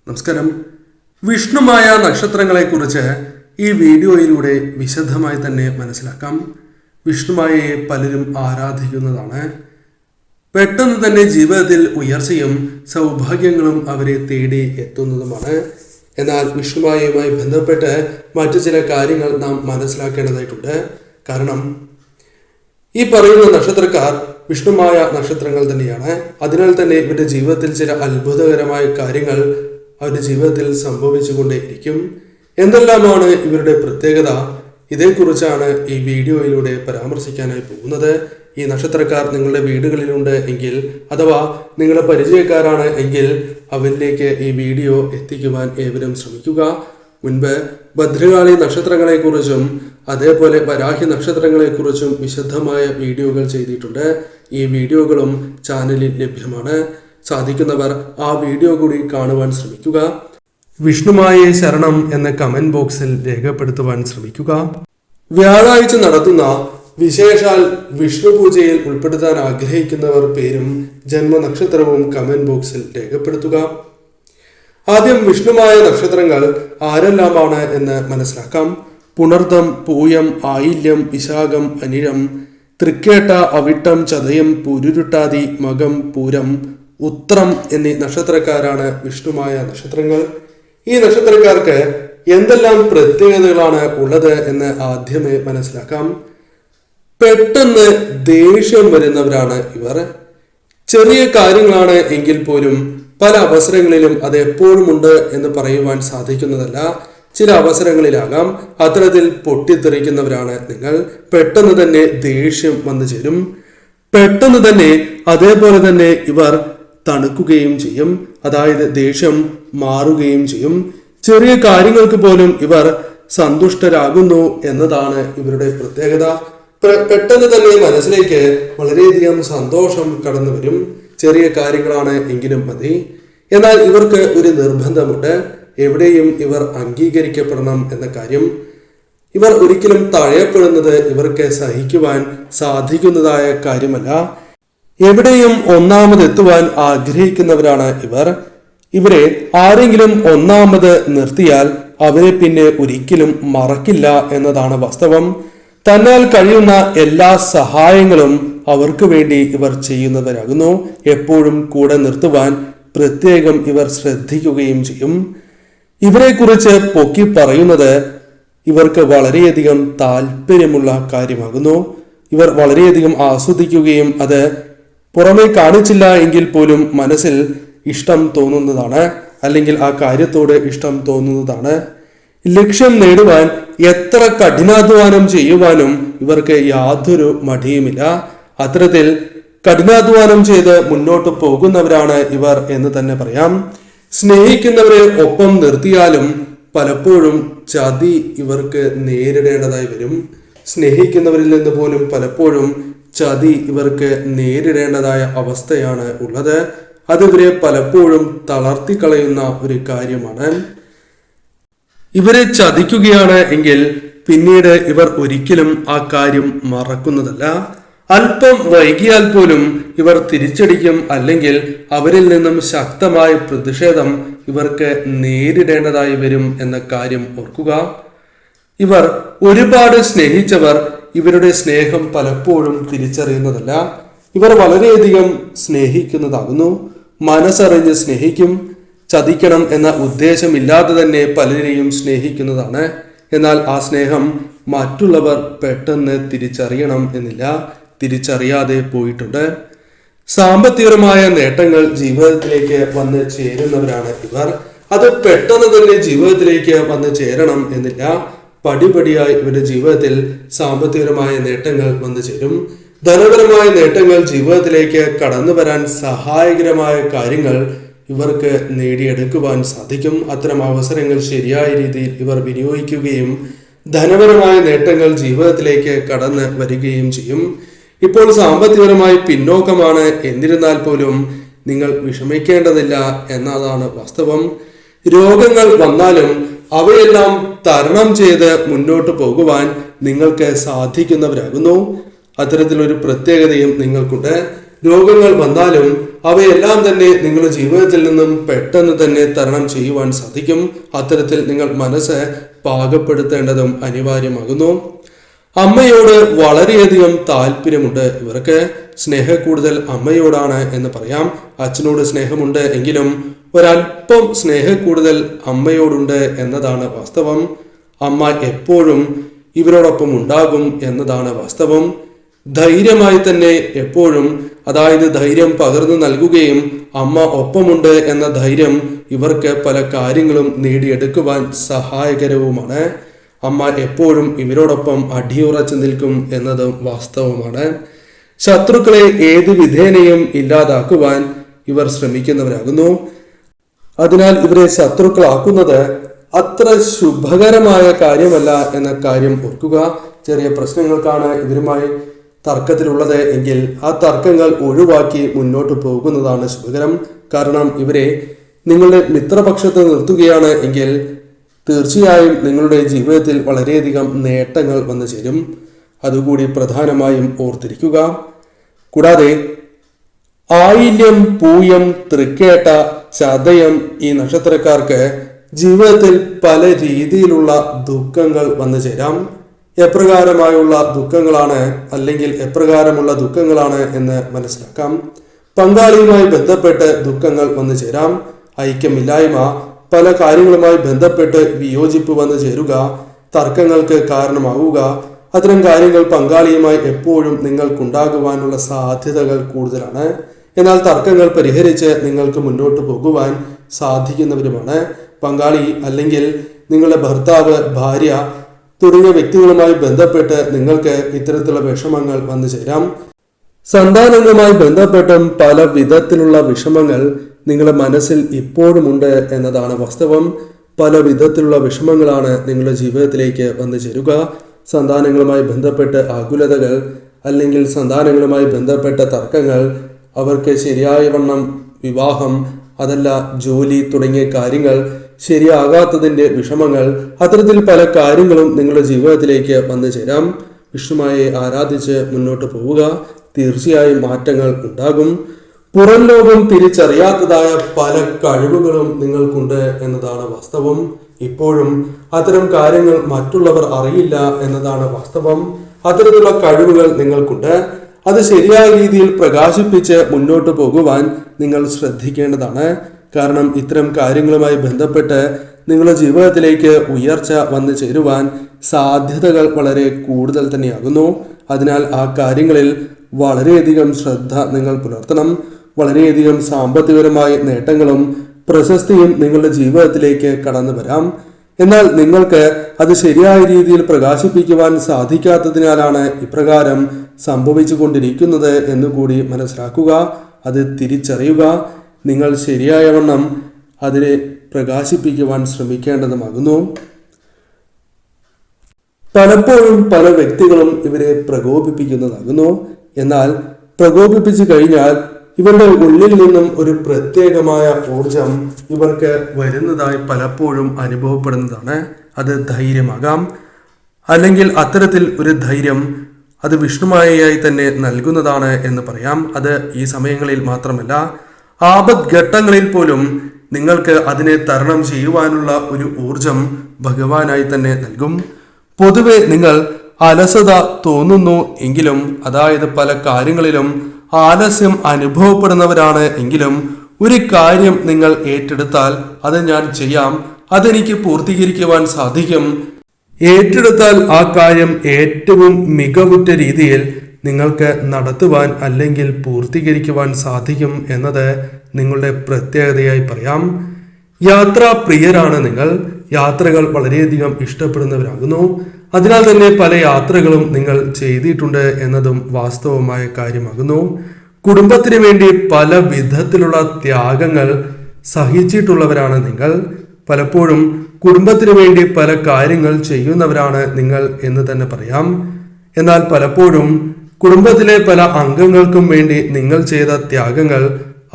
നമസ്കാരം. വിഷ്ണുമായ നക്ഷത്രങ്ങളെക്കുറിച്ച് ഈ വീഡിയോയിലൂടെ വിശദമായി തന്നെ മനസ്സിലാക്കാം. വിഷ്ണുമായയെ പലരും ആരാധിക്കുന്നതാണ്. പെട്ടെന്ന് തന്നെ ജീവിതത്തിൽ ഉയർച്ചയും സൗഭാഗ്യങ്ങളും അവരെ തേടി എത്തുന്നതുമാണ്. എന്നാൽ വിഷ്ണുമായയുമായി ബന്ധപ്പെട്ട് മറ്റു ചില കാര്യങ്ങൾ നാം മനസ്സിലാക്കേണ്ടതായിട്ടുണ്ട്. കാരണം ഈ പറയുന്ന നക്ഷത്രക്കാർ വിഷ്ണുമായ നക്ഷത്രങ്ങൾ തന്നെയാണ്. അതിനാൽ തന്നെ ഇവരുടെ ജീവിതത്തിൽ ചില അത്ഭുതകരമായ കാര്യങ്ങൾ അവരുടെ ജീവിതത്തിൽ സംഭവിച്ചുകൊണ്ടേയിരിക്കും. എന്തെല്ലാമാണ് ഇവരുടെ പ്രത്യേകത? ഇതേക്കുറിച്ചാണ് ഈ വീഡിയോയിലൂടെ പരാമർശിക്കാനായി പോകുന്നത്. ഈ നക്ഷത്രക്കാർ നിങ്ങളുടെ വീടുകളിലുണ്ട് എങ്കിൽ അഥവാ നിങ്ങളുടെ പരിചയക്കാരാണ് എങ്കിൽ അവരിലേക്ക് ഈ വീഡിയോ എത്തിക്കുവാൻ ഏവരും ശ്രമിക്കുക. മുൻപ് ഭദ്രകാളി നക്ഷത്രങ്ങളെക്കുറിച്ചും അതേപോലെ വരാഹി നക്ഷത്രങ്ങളെക്കുറിച്ചും വിശദമായ വീഡിയോകൾ ചെയ്തിട്ടുണ്ട്. ഈ വീഡിയോകളും ചാനലിൽ ലഭ്യമാണ്. സാധിക്കുന്നവർ ആ വീഡിയോ കൂടി കാണുവാൻ ശ്രമിക്കുക. വിഷ്ണുമായേ ശരണം എന്ന കമന്റ് ബോക്സിൽ രേഖപ്പെടുത്തുവാൻ ശ്രമിക്കുക. വ്യാഴാഴ്ച നടത്തുന്ന വിശേഷാൽ വിഷ്ണു പൂജയിൽ ഉൾപ്പെടുത്താൻ ആഗ്രഹിക്കുന്നവർ പേരും ജന്മനക്ഷത്രവും കമന്റ് ബോക്സിൽ രേഖപ്പെടുത്തുക. ആദ്യം വിഷ്ണുമായ നക്ഷത്രങ്ങൾ ആരെല്ലാമാണ് എന്ന് മനസ്സിലാക്കാം. പുണർദം, പൂയം, ആയില്യം, വിശാഖം, അനിഴം, തൃക്കേട്ട, അവിട്ടം, ചതയം, പുരുരുട്ടാതി, മകം, പൂരം, ഉത്രം എന്നീ നക്ഷത്രക്കാരാണ് വിഷ്ണുമായ നക്ഷത്രങ്ങൾ. ഈ നക്ഷത്രക്കാർക്ക് എന്തെല്ലാം പ്രത്യേകതകളാണ് ഉള്ളത് എന്ന് ആദ്യമേ മനസ്സിലാക്കാം. പെട്ടെന്ന് ദേഷ്യം വരുന്നവരാണ് ഇവർ. ചെറിയ കാര്യങ്ങളാണ് എങ്കിൽ പോലും പല അവസരങ്ങളിലും അത് എപ്പോഴും ഉണ്ട് എന്ന് പറയുവാൻ സാധിക്കുന്നതല്ല. ചില അവസരങ്ങളിലാകാം. അത്തരത്തിൽ പൊട്ടിത്തെറിക്കുന്നവരാണ് നിങ്ങൾ. പെട്ടെന്ന് തന്നെ ദേഷ്യം വന്നു ചേരും. പെട്ടെന്ന് തന്നെ അതേപോലെ തന്നെ ഇവർ തണുക്കുകയും ചെയ്യും. അതായത് ദേഷ്യം മാറുകയും ചെയ്യും. ചെറിയ കാര്യങ്ങൾക്ക് പോലും ഇവർ സന്തുഷ്ടരാകുന്നു എന്നതാണ് ഇവരുടെ പ്രത്യേകത. പെട്ടെന്ന് തന്നെ മനസ്സിലേക്ക് വളരെയധികം സന്തോഷം കടന്നു വരും. ചെറിയ കാര്യങ്ങളാണ് എങ്കിലും മതി. എന്നാൽ ഇവർക്ക് ഒരു നിർബന്ധമുണ്ട്. എവിടെയും ഇവർ അംഗീകരിക്കപ്പെടണം എന്ന കാര്യം. ഇവർ ഒരിക്കലും തഴയപ്പെടുന്നത് ഇവർക്ക് സഹിക്കുവാൻ സാധിക്കുന്നതായ കാര്യമല്ല. എവിടെയും ഒന്നാമതെത്തുവാൻ ആഗ്രഹിക്കുന്നവരാണ് ഇവർ. ഇവരെ ആരെങ്കിലും ഒന്നാമത് നിർത്തിയാൽ അവരെ പിന്നെ ഒരിക്കലും മറക്കില്ല എന്നതാണ് വാസ്തവം. തന്നാൽ കഴിയുന്ന എല്ലാ സഹായങ്ങളും അവർക്ക് വേണ്ടി ഇവർ ചെയ്യുന്നവരാകുന്നു. എപ്പോഴും കൂടെ നിർത്തുവാൻ പ്രത്യേകം ഇവർ ശ്രദ്ധിക്കുകയും ചെയ്യും. ഇവരെ കുറിച്ച് പൊക്കി പറയുന്നത് ഇവർക്ക് വളരെയധികം താല്പര്യമുള്ള കാര്യമാകുന്നു. ഇവർ വളരെയധികം ആസ്വദിക്കുകയും അത് പുറമെ കാണിച്ചില്ല എങ്കിൽ പോലും മനസ്സിൽ ഇഷ്ടം തോന്നുന്നതാണ്. അല്ലെങ്കിൽ ആ കാര്യത്തോട് ഇഷ്ടം തോന്നുന്നതാണ്. ലക്ഷ്യം നേടുവാൻ എത്ര കഠിനാധ്വാനം ചെയ്യുവാനും ഇവർക്ക് യാതൊരു മടിയുമില്ല. അത്തരത്തിൽ കഠിനാധ്വാനം ചെയ്ത് മുന്നോട്ട് പോകുന്നവരാണ് ഇവർ എന്ന് തന്നെ പറയാം. സ്നേഹിക്കുന്നവരെ ഒപ്പം നിർത്തിയാലും പലപ്പോഴും ചതി ഇവർക്ക് നേരിടേണ്ടതായി വരും. സ്നേഹിക്കുന്നവരിൽ നിന്ന് പോലും പലപ്പോഴും ചതി ഇവർക്ക് നേരിടേണ്ടതായ അവസ്ഥയാണ് ഉള്ളത്. അത് ഇവരെ പലപ്പോഴും തളർത്തിക്കളയുന്ന ഒരു കാര്യമാണ്. ഇവരെ ചതിക്കുകയാണ് എങ്കിൽ പിന്നീട് ഇവർ ഒരിക്കലും ആ കാര്യം മറക്കുന്നതല്ല. അല്പം വൈകിയാൽ പോലും ഇവർ തിരിച്ചടിക്കും. അല്ലെങ്കിൽ അവരിൽ നിന്നും ശക്തമായ പ്രതിഷേധം ഇവർക്ക് നേരിടേണ്ടതായി വരും എന്ന കാര്യം ഓർക്കുക. ഇവർ ഒരുപാട് സ്നേഹിച്ചവർ ഇവരുടെ സ്നേഹം പലപ്പോഴും തിരിച്ചറിയുന്നതല്ല. ഇവർ വളരെയധികം സ്നേഹിക്കുന്നതാകുന്നു. മനസ്സറിഞ്ഞ് സ്നേഹിക്കും. ചതിക്കണം എന്ന ഉദ്ദേശമില്ലാതെ തന്നെ പലരെയും സ്നേഹിക്കുന്നതാണ്. എന്നാൽ ആ സ്നേഹം മറ്റുള്ളവർ പെട്ടെന്ന് തിരിച്ചറിയണം എന്നില്ല. തിരിച്ചറിയാതെ പോയിട്ടുണ്ട്. സാമ്പത്തികമായ നേട്ടങ്ങൾ ജീവിതത്തിലേക്ക് വന്ന് ചേരുന്നവരാണ് ഇവർ. അത് പെട്ടെന്ന് തന്നെ ജീവിതത്തിലേക്ക് വന്ന് ചേരണം എന്നില്ല. പടിപടിയായി ഇവരുടെ ജീവിതത്തിൽ സാമ്പത്തികമായ നേട്ടങ്ങൾ വന്നു ചേരും. ധനപരമായ നേട്ടങ്ങൾ ജീവിതത്തിലേക്ക് കടന്നു വരാൻ സഹായകരമായ കാര്യങ്ങൾ ഇവർക്ക് നേടിയെടുക്കുവാൻ സാധിക്കും. അത്തരം അവസരങ്ങൾ ശരിയായ രീതിയിൽ ഇവർ വിനിയോഗിക്കുകയും ധനപരമായ നേട്ടങ്ങൾ ജീവിതത്തിലേക്ക് കടന്നു വരികയും ചെയ്യും. ഇപ്പോൾ സാമ്പത്തികപരമായി പിന്നോക്കമാണ്. എന്നിരുന്നാൽ പോലും നിങ്ങൾ വിഷമിക്കേണ്ടതില്ല എന്നതാണ് വാസ്തവം. രോഗങ്ങൾ വന്നാലും അവയെല്ലാം തരണം ചെയ്ത് മുന്നോട്ട് പോകുവാൻ നിങ്ങൾക്ക് സാധിക്കുന്നവരാകുന്നു. അത്തരത്തിലൊരു പ്രത്യേകതയും നിങ്ങൾക്കുണ്ട്. രോഗങ്ങൾ വന്നാലും അവയെല്ലാം തന്നെ നിങ്ങളുടെ ജീവിതത്തിൽ നിന്നും പെട്ടെന്ന് തന്നെ തരണം ചെയ്യുവാൻ സാധിക്കും. അത്തരത്തിൽ നിങ്ങൾ മനസ്സ് പാകപ്പെടുത്തേണ്ടതും അനിവാര്യമാകുന്നു. അമ്മയോട് വളരെയധികം താല്പര്യമുണ്ട് ഇവർക്ക്. സ്നേഹക്കൂടുതൽ അമ്മയോടാണ് എന്ന് പറയാം. അച്ഛനോട് സ്നേഹമുണ്ട് എങ്കിലും ഒരല്പം സ്നേഹക്കൂടുതൽ അമ്മയോടുണ്ട് എന്നതാണ് വാസ്തവം. അമ്മ എപ്പോഴും ഇവരോടൊപ്പം ഉണ്ടാകും എന്നതാണ് വാസ്തവം. ധൈര്യമായി തന്നെ എപ്പോഴും, അതായത് ധൈര്യം പകർന്നു നൽകുകയും അമ്മ ഒപ്പമുണ്ട് എന്ന ധൈര്യം ഇവർക്ക് പല കാര്യങ്ങളും നേടിയെടുക്കുവാൻ സഹായകരവുമാണ്. അമ്മ എപ്പോഴും ഇവരോടൊപ്പം അടിയുറച്ചു നിൽക്കും എന്നതും വാസ്തവമാണ്. ശത്രുക്കളെ ഏത് വിധേനയും ഇല്ലാതാക്കുവാൻ ഇവർ ശ്രമിക്കുന്നവരാകുന്നു. അതിനാൽ ഇവരെ ശത്രുക്കളാക്കുന്നത് അത്ര ശുഭകരമായ കാര്യമല്ല എന്ന കാര്യം ഓർക്കുക. ചെറിയ പ്രശ്നങ്ങൾക്കാണ് ഇവരുമായി തർക്കത്തിലുള്ളത് എങ്കിൽ ആ തർക്കങ്ങൾ ഒഴിവാക്കി മുന്നോട്ട് പോകുന്നതാണ് ശുഭകരം. കാരണം ഇവരെ നിങ്ങളുടെ മിത്രപക്ഷത്ത് നിർത്തുകയാണ് എങ്കിൽ തീർച്ചയായും നിങ്ങളുടെ ജീവിതത്തിൽ വളരെയധികം നേട്ടങ്ങൾ വന്നു ചേരും. അതുകൂടി പ്രധാനമായും ഓർത്തിരിക്കുക. കൂടാതെ ആയില്യം, പൂയം, തൃക്കേട്ട, ചതയം ഈ നക്ഷത്രക്കാർക്ക് ജീവിതത്തിൽ പല രീതിയിലുള്ള ദുഃഖങ്ങൾ വന്നു ചേരാം. എപ്രകാരമായുള്ള ദുഃഖങ്ങളാണ് അല്ലെങ്കിൽ എപ്രകാരമുള്ള ദുഃഖങ്ങളാണ് എന്ന് മനസ്സിലാക്കാം. പങ്കാളിയുമായി ബന്ധപ്പെട്ട് ദുഃഖങ്ങൾ വന്നു ചേരാം. ഐക്യമില്ലായ്മ, പല കാര്യങ്ങളുമായി ബന്ധപ്പെട്ട് വിയോജിപ്പ് വന്നു ചേരുക, തർക്കങ്ങൾക്ക് കാരണമാവുക, അത്തരം കാര്യങ്ങൾ പങ്കാളിയുമായി എപ്പോഴും നിങ്ങൾക്കുണ്ടാകുവാനുള്ള സാധ്യതകൾ കൂടുതലാണ്. എന്നാൽ തർക്കങ്ങൾ പരിഹരിച്ച് നിങ്ങൾക്ക് മുന്നോട്ട് പോകുവാൻ സാധിക്കുന്നവരുമാണ്. പങ്കാളി അല്ലെങ്കിൽ നിങ്ങളുടെ ഭർത്താവ്, ഭാര്യ തുടങ്ങിയ വ്യക്തികളുമായി ബന്ധപ്പെട്ട് നിങ്ങൾക്ക് ഇത്തരത്തിലുള്ള വിഷമങ്ങൾ വന്നു ചേരാം. സന്താനങ്ങളുമായി ബന്ധപ്പെട്ടും പല വിധത്തിലുള്ള വിഷമങ്ങൾ നിങ്ങളുടെ മനസ്സിൽ ഇപ്പോഴുമുണ്ട് എന്നതാണ് വാസ്തവം. പല വിധത്തിലുള്ള വിഷമങ്ങളാണ് നിങ്ങളുടെ ജീവിതത്തിലേക്ക് വന്നു ചേരുക. സന്താനങ്ങളുമായി ബന്ധപ്പെട്ട് ആകുലതകൾ അല്ലെങ്കിൽ സന്താനങ്ങളുമായി ബന്ധപ്പെട്ട തർക്കങ്ങൾ, അവർക്ക് ശരിയായ വണ്ണം വിവാഹം, അതല്ല ജോലി തുടങ്ങിയ കാര്യങ്ങൾ ശരിയാകാത്തതിൻ്റെ വിഷമങ്ങൾ, അത്തരത്തിൽ പല കാര്യങ്ങളും നിങ്ങളുടെ ജീവിതത്തിലേക്ക് വന്നു ചേരാം. വിഷ്ണുമായെ ആരാധിച്ച് മുന്നോട്ട് പോവുക. തീർച്ചയായും മാറ്റങ്ങൾ ഉണ്ടാകും. പുറം ലോകം തിരിച്ചറിയാത്തതായ പല കഴിവുകളും നിങ്ങൾക്കുണ്ട് എന്നതാണ് വാസ്തവം. ഇപ്പോഴും അത്തരം കാര്യങ്ങൾ മറ്റുള്ളവർ അറിയില്ല എന്നതാണ് വാസ്തവം. അത്തരത്തിലുള്ള കഴിവുകൾ നിങ്ങൾക്കുണ്ട്. അത് ശരിയായ രീതിയിൽ പ്രകാശിപ്പിച്ച് മുന്നോട്ട് പോകുവാൻ നിങ്ങൾ ശ്രദ്ധിക്കേണ്ടതാണ്. കാരണം ഇത്തരം കാര്യങ്ങളുമായി ബന്ധപ്പെട്ട് നിങ്ങളുടെ ജീവിതത്തിലേക്ക് ഉയർച്ച വന്നു ചേരുവാൻ സാധ്യതകൾ വളരെ കൂടുതൽ തന്നെയാകുന്നു. അതിനാൽ ആ കാര്യങ്ങളിൽ വളരെയധികം ശ്രദ്ധ നിങ്ങൾ പുലർത്തണം. വളരെയധികം സാമ്പത്തികപരമായ നേട്ടങ്ങളും പ്രശസ്തിയും നിങ്ങളുടെ ജീവിതത്തിലേക്ക് കടന്നു വരാം. എന്നാൽ നിങ്ങൾക്ക് അത് ശരിയായ രീതിയിൽ പ്രകാശിപ്പിക്കുവാൻ സാധിക്കാത്തതിനാലാണ് ഇപ്രകാരം സംഭവിച്ചു കൊണ്ടിരിക്കുന്നത് എന്നുകൂടി മനസ്സിലാക്കുക. അത് തിരിച്ചറിയുക. നിങ്ങൾ ശരിയായ വണ്ണം അതിനെ പ്രകാശിപ്പിക്കുവാൻ ശ്രമിക്കേണ്ടതുമാകുന്നു. പലപ്പോഴും പല വ്യക്തികളും ഇവരെ പ്രകോപിപ്പിക്കുന്നതാകുന്നു. എന്നാൽ പ്രകോപിപ്പിച്ചു കഴിഞ്ഞാൽ ഇവരുടെ ഉള്ളിൽ നിന്നും ഒരു പ്രത്യേകമായ ഊർജം ഇവർക്ക് വരുന്നതായി പലപ്പോഴും അനുഭവപ്പെടുന്നതാണ്. അത് ധൈര്യമാകാം, അല്ലെങ്കിൽ അത്തരത്തിൽ ഒരു ധൈര്യം അത് വിഷ്ണുമായയായി തന്നെ നൽകുന്നതാണ് എന്ന് പറയാം. അത് ഈ സമയങ്ങളിൽ മാത്രമല്ല, ആപത് ഘട്ടങ്ങളിൽ പോലും നിങ്ങൾക്ക് അതിനെ തരണം ചെയ്യുവാനുള്ള ഒരു ഊർജം ഭഗവാനായി തന്നെ നൽകും. പൊതുവെ നിങ്ങൾ അലസത തോന്നുന്നു എങ്കിലും, അതായത് പല കാര്യങ്ങളിലും ആലസ്യം അനുഭവപ്പെടുന്നവരാണ് എങ്കിലും, ഒരു കാര്യം നിങ്ങൾ ഏറ്റെടുത്താൽ അത് ഞാൻ ചെയ്യാം, അതെനിക്ക് പൂർത്തീകരിക്കുവാൻ സാധിക്കും, ഏറ്റെടുത്താൽ ആ കാര്യം ഏറ്റവും മികവുറ്റ രീതിയിൽ നിങ്ങൾക്ക് നടത്തുവാൻ അല്ലെങ്കിൽ പൂർത്തീകരിക്കുവാൻ സാധിക്കും എന്നത് നിങ്ങളുടെ പ്രത്യേകതയായി പറയാം. യാത്രാ പ്രിയരാണ് നിങ്ങൾ. യാത്രകൾ വളരെയധികം ഇഷ്ടപ്പെടുന്നവരാകുന്നു. അതിനാൽ തന്നെ പല യാത്രകളും നിങ്ങൾ ചെയ്തിട്ടുണ്ട് എന്നതും വാസ്തവമായ കാര്യമാകുന്നു. കുടുംബത്തിന് വേണ്ടി പല വിധത്തിലുള്ള ത്യാഗങ്ങൾ സഹിച്ചിട്ടുള്ളവരാണ് നിങ്ങൾ. പലപ്പോഴും കുടുംബത്തിന് വേണ്ടി പല കാര്യങ്ങൾ ചെയ്യുന്നവരാണ് നിങ്ങൾ എന്ന് തന്നെ പറയാം. എന്നാൽ പലപ്പോഴും കുടുംബത്തിലെ പല അംഗങ്ങൾക്കും വേണ്ടി നിങ്ങൾ ചെയ്ത ത്യാഗങ്ങൾ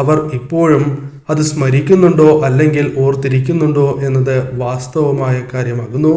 അവർ ഇപ്പോഴും അത് സ്മരിക്കുന്നുണ്ടോ അല്ലെങ്കിൽ ഓർത്തിരിക്കുന്നുണ്ടോ എന്നത് വാസ്തവമായ കാര്യമാകുന്നു.